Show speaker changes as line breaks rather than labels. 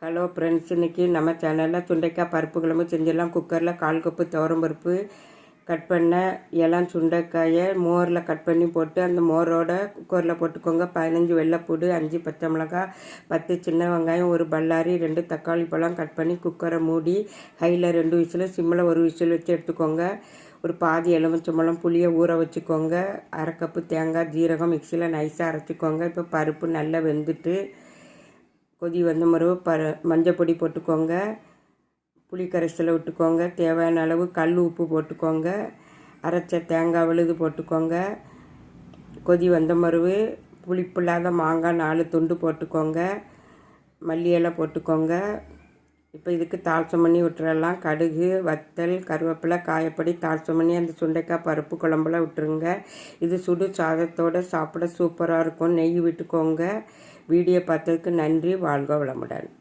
Hello friends, இன்றைக்கி நம்ம சேனலில் சுண்டைக்காய் பருப்பு குழம்பு செஞ்சிடலாம். குக்கரில் 1/4 கப்பு துவரம் பருப்பு கட் பண்ண இளம் சுண்டைக்காயை மோரில் கட் பண்ணி போட்டு அந்த மோரோட குக்கரில் போட்டுக்கோங்க. 15 வெள்ளைப்பூடு, 5 பச்சை மிளகாய், 10 சின்ன வெங்காயம், 1 பல்லாரி, 2 தக்காளி பழம் கட் பண்ணி குக்கரை மூடி ஹையில் 2 விசில், சிம்மில் 1 விசில் வச்சு எடுத்துக்கோங்க. ஒரு பாதி எலுமிச்சம்பழம் புளியை ஊற வச்சுக்கோங்க. 1/2 கப்பு தேங்காய், ஜீரகம் மிக்சியில் நைஸாக அரைச்சிக்கோங்க. இப்போ பருப்பு நல்லா வெந்துட்டு கொதி வந்த மறுவு மஞ்சள் பொடி போட்டுக்கோங்க. புளி கரைசலை விட்டுக்கோங்க. தேவையான அளவு கல் உப்பு போட்டுக்கோங்க. அரைச்ச தேங்காய் விழுது போட்டுக்கோங்க. கொதி வந்த மறுவு புளிப்பில்லாத மாங்காய் 4 துண்டு போட்டுக்கோங்க. மல்லி இலை போட்டுக்கோங்க. இப்போ இதுக்கு தாளிசம் பண்ணி விட்டுறலாம். கடுகு, வத்தல், கருவேப்பிலை, காயப்பொடி தாளிசம் பண்ணி அந்த சுண்டைக்காய் பருப்பு குழம்புல விட்டுருங்க. இது சுடு சாதத்தோடு சாப்பிட சூப்பராக இருக்கும். நெய் விட்டுக்கோங்க. வீடியோ பார்த்ததுக்கு நன்றி. வாழ்க வளமுடன்.